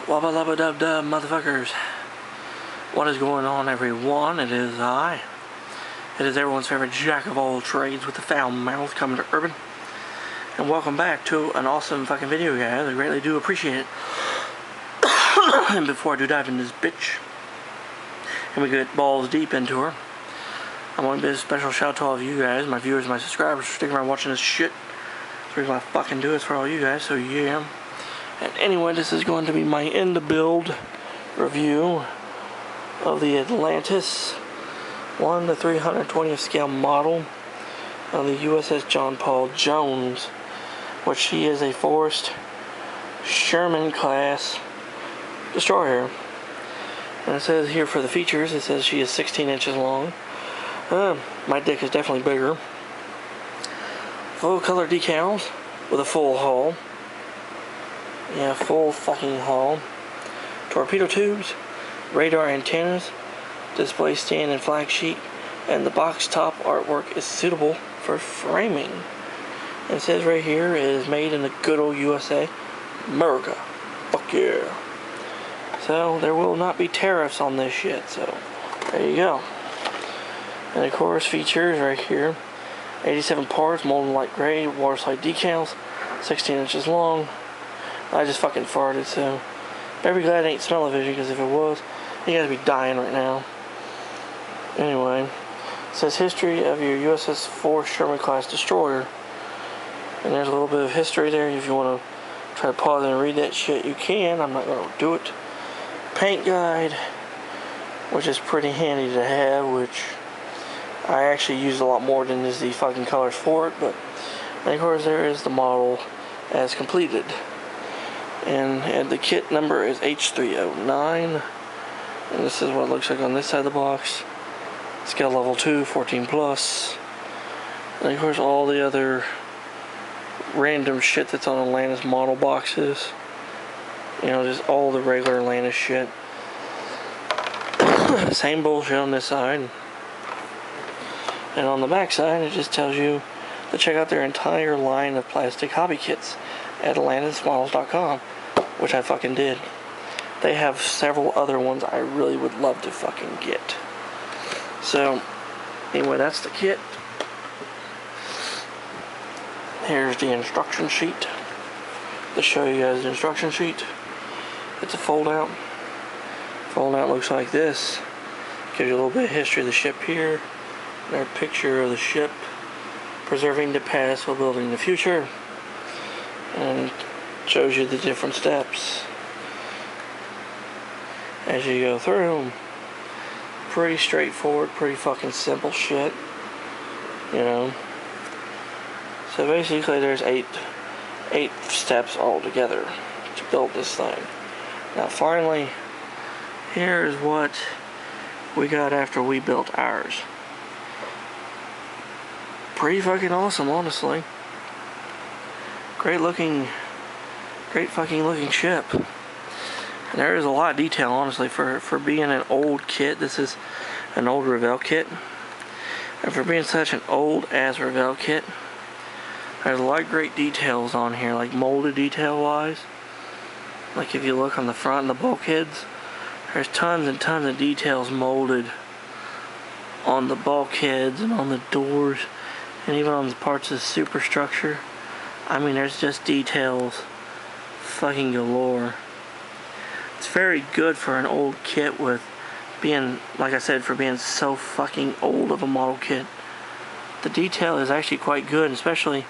Wabba lubba dub dub, motherfuckers. What is going on, everyone? It is I. It is everyone's favorite jack of all trades with the foul mouth coming to Urban. And welcome back to an awesome fucking video, guys. I greatly do appreciate it. And before I do dive into this bitch, and we get balls deep into her, I want to give a special shout out to all of you guys, my viewers, my subscribers, for sticking around watching this shit. That's the reason why I fucking do it for all you guys, so yeah. And anyway, this is going to be my end-to-build review of the Atlantis 1 to 320th scale model of the USS John Paul Jones, which she is a Forrest Sherman class destroyer. And it says here for the features, it says she is 16 inches long. My dick is definitely bigger. Full color decals with a full hull. Yeah, full fucking hull. Torpedo tubes, radar antennas, display stand and flag sheet, and the box top artwork is suitable for framing. And it says right here it is made in the good old USA, America. Fuck yeah. So there will not be tariffs on this shit, so there you go. And of course features right here, 87 parts, molten light gray, water slide decals, 16 inches long. I just fucking farted, so better be glad it ain't smell-o-vision, because if it was, you guys would be dying right now. Anyway, it says history of your USS Forrest Sherman class destroyer. And there's a little bit of history there. If you want to try to pause and read that shit, you can. I'm not going to do it. Paint guide, which is pretty handy to have, which I actually use a lot more than is the fucking colors for it. But, and of course, there is the model as completed. And the kit number is H309. And this is what it looks like on this side of the box. Scale level 2, 14 plus. And of course all the other random shit that's on Atlantis model boxes. You know, just all the regular Atlantis shit. Same bullshit on this side. And on the back side it just tells you to check out their entire line of plastic hobby kits at AtlantisModels.com, which I fucking did. They have several other ones I really would love to fucking get. So, anyway, that's the kit. Here's the instruction sheet. To show you guys the instruction sheet. It's a fold out. Fold out looks like this. Gives you a little bit of history of the ship here. And a picture of the ship. Preserving the past while building the future. And shows you the different steps as you go through them. Pretty straightforward, pretty fucking simple shit, you know. So basically there's eight steps all together to build this thing. Now finally, here's what we got after we built ours. Pretty fucking awesome, honestly. Great fucking looking ship. And there is a lot of detail, honestly, for being an old kit. This is an old Revell kit. And for being such an old ass Revell kit, there's a lot of great details on here, like molded detail wise. Like if you look on the front and the bulkheads, there's tons and tons of details molded on the bulkheads and on the doors and even on the parts of the superstructure. I mean, there's just details fucking galore. It's very good for an old kit with being, like I said, for being so fucking old of a model kit. The detail is actually quite good, especially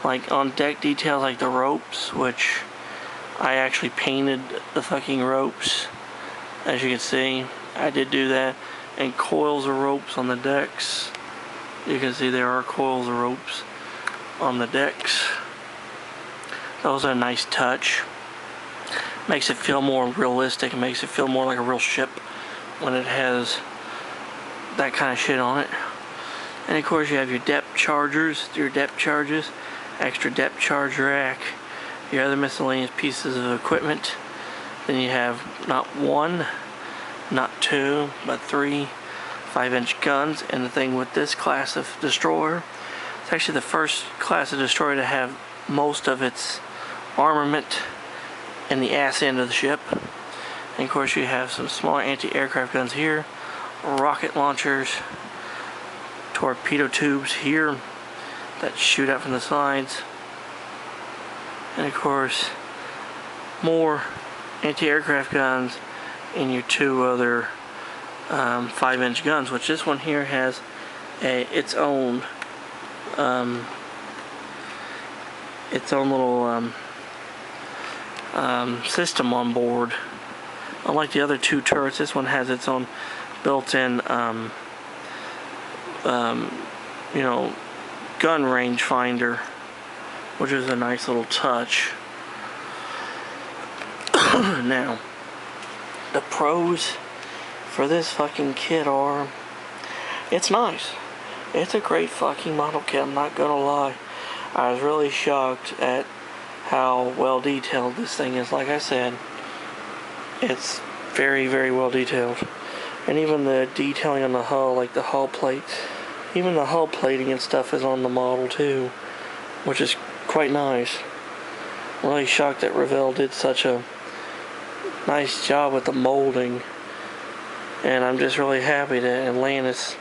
like on deck details like the ropes, which I actually painted the fucking ropes. As you can see, I did do that. And coils of ropes on the decks. You can see there are coils of ropes on the decks. Those are a nice touch. Makes it feel more realistic. It makes it feel more like a real ship when it has that kind of shit on it. And of course you have your depth chargers, your depth charges, extra depth charge rack, your other miscellaneous pieces of equipment. Then you have not one, not two, but 3 5-inch guns. And the thing with this class of destroyer, it's actually the first class of destroyer to have most of its armament in the ass end of the ship. And of course you have some smaller anti-aircraft guns here, rocket launchers, torpedo tubes here that shoot out from the sides, and of course more anti-aircraft guns in your two other 5-inch guns, which this one here has its own little system on board. Unlike the other two turrets, this one has its own built-in you know, gun range finder, which is a nice little touch. Now, the pros for this fucking kit are, it's nice. It's a great fucking model kit, I'm not gonna lie. I was really shocked at how well detailed this thing is. Like I said, it's very, very well detailed. And even the detailing on the hull, like the hull plate, even the hull plating and stuff is on the model too, which is quite nice. I'm really shocked that Revell did such a nice job with the molding, and I'm just really happy that Atlantis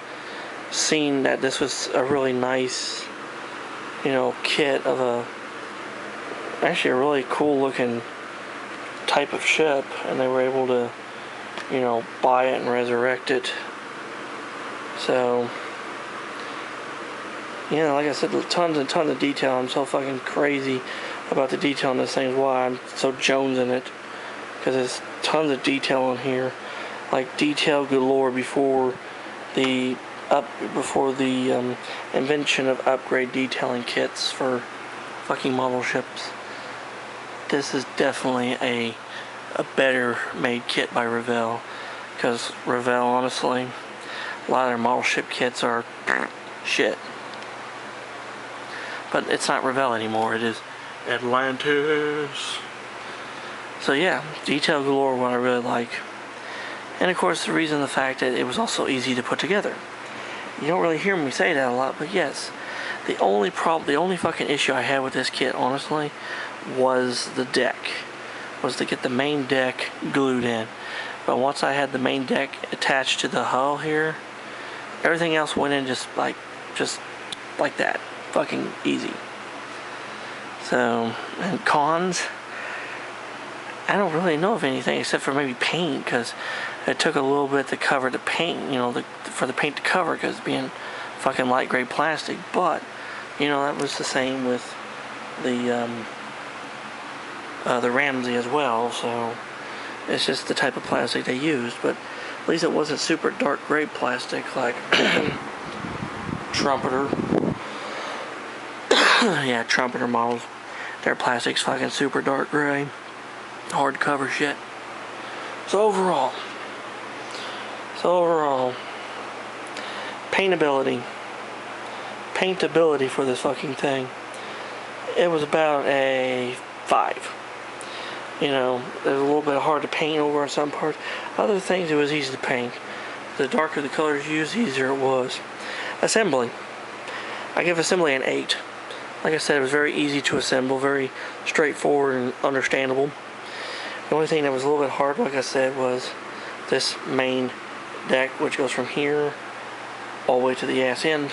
seen that this was a really nice, you know, kit of actually a really cool looking type of ship, and they were able to, you know, buy it and resurrect it. So, yeah, like I said, tons and tons of detail. I'm so fucking crazy about the detail on this thing, is why I'm so Jones in it, because there's tons of detail on here, like detail galore before the invention of upgrade detailing kits for fucking model ships. This is definitely a better made kit by Revell, because Revell, honestly, a lot of their model ship kits are shit. But it's not Revell anymore, it is Atlantis. So yeah, detail galore, what I really like. And of course the fact that it was also easy to put together. You don't really hear me say that a lot, but yes. The only fucking issue I had with this kit, honestly, was the deck. Was to get the main deck glued in. But once I had the main deck attached to the hull here, everything else went in just like that. Fucking easy. So, and cons, I don't really know of anything except for maybe paint, because it took a little bit to cover the paint, you know, for the paint to cover, because being fucking light gray plastic. But, you know, that was the same with the Ramsey as well, so it's just the type of plastic they used. But at least it wasn't super dark gray plastic like Trumpeter. Yeah, Trumpeter models, their plastic's fucking super dark gray, hard cover shit. So overall, paintability for this fucking thing, it was about a 5. You know, it was a little bit hard to paint over on some parts. Other things, it was easy to paint. The darker the colors used, the easier it was. Assembly, I give assembly an 8. Like I said, it was very easy to assemble, very straightforward and understandable. The only thing that was a little bit hard, like I said, was this main deck, which goes from here all the way to the ass end.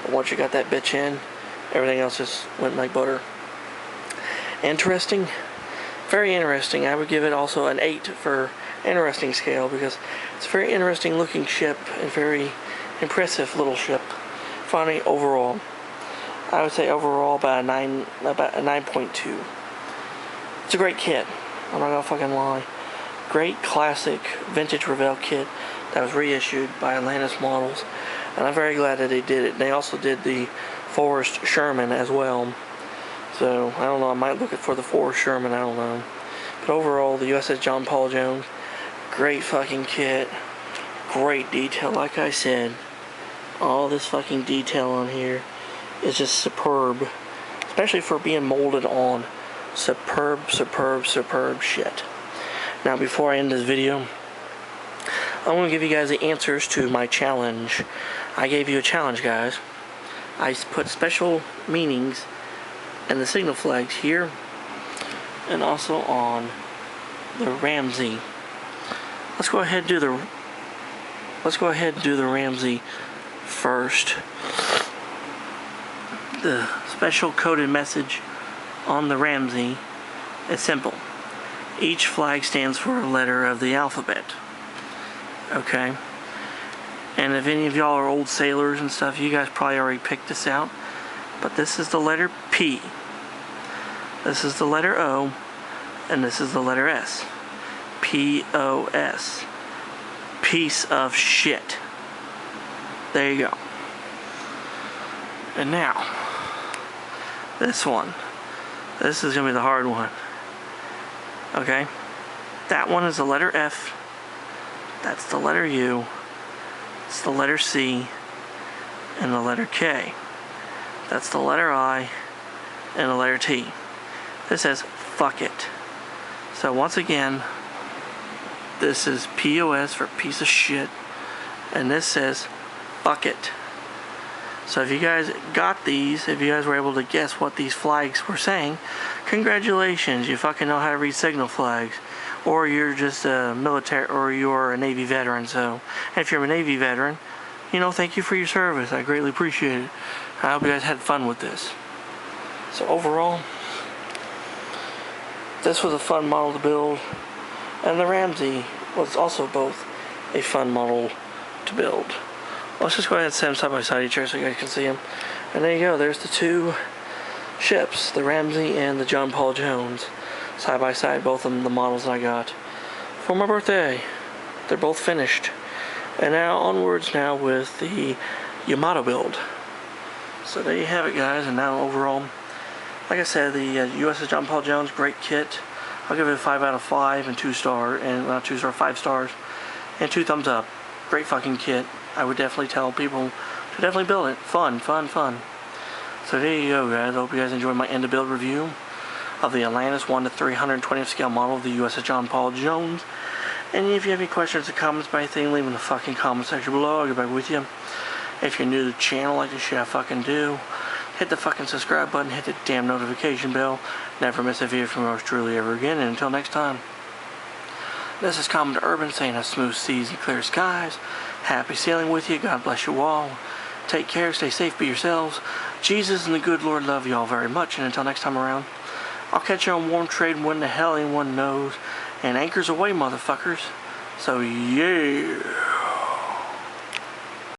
But once you got that bitch in, everything else just went like butter. Interesting, very interesting. I would give it also an 8 for interesting scale, because it's a very interesting looking ship and very impressive little ship. Finally, overall, I would say overall about a 9.2. It's a great kit. I'm not gonna fucking lie. Great classic vintage Revell kit that was reissued by Atlantis Models, and I'm very glad that they did it. They also did the Forrest Sherman as well. So I don't know. I might look for the Forrest Sherman. I don't know. But overall, the USS John Paul Jones, great fucking kit. Great detail, like I said. All this fucking detail on here is just superb, especially for being molded on. Superb shit. Now, before I end this video, I'm going to give you guys the answers to my challenge. I gave you a challenge, guys. I put special meanings and the signal flags here and also on the Ramsey. Let's go ahead and do the Ramsey first. The special coded message on the Ramsey is simple. Each flag stands for a letter of the alphabet. Okay? And if any of y'all are old sailors and stuff, you guys probably already picked this out. But this is the letter P. This is the letter O. And this is the letter S. P-O-S. Piece of shit. There you go. And now, this one. This is going to be the hard one. Okay? That one is the letter F. That's the letter U. It's the letter C. And the letter K. That's the letter I. And the letter T. This says, fuck it. So once again, this is POS for piece of shit. And this says, fuck it. So if you guys got these, if you guys were able to guess what these flags were saying, congratulations, you fucking know how to read signal flags. Or you're just a military, or you're a Navy veteran. So if you're a Navy veteran, you know, thank you for your service. I greatly appreciate it. I hope you guys had fun with this. So overall, this was a fun model to build. And the Ramsey was also both a fun model to build. Let's just go ahead and set them side by side each other so you guys can see them. And there you go, there's the two ships, the Ramsey and the John Paul Jones. Side by side, both of them the models I got for my birthday. They're both finished. And now onwards now with the Yamato build. So there you have it, guys. And now overall, like I said, the USS John Paul Jones, great kit. I'll give it a 5 out of 5 and 2 star, and not 2 star, 5 stars, and 2 thumbs up. Great fucking kit. I would definitely tell people to definitely build it. Fun, fun, fun. So there you go, guys. I hope you guys enjoyed my end of build review of the Atlantis 1 to 320th scale model of the USS John Paul Jones. And if you have any questions or comments about anything, leave them in the fucking comment section below. I'll get back with you. If you're new to the channel, like this shit I fucking do, hit the fucking subscribe button, hit the damn notification bell. Never miss a video from yours truly ever again. And until next time, this is Commodore Urban saying have smooth seas and clear skies. Happy sailing with you. God bless you all. Take care. Stay safe. Be yourselves. Jesus and the good Lord love you all very much. And until next time around, I'll catch you on warm trade when the hell anyone knows. And anchors away, motherfuckers. So, yeah.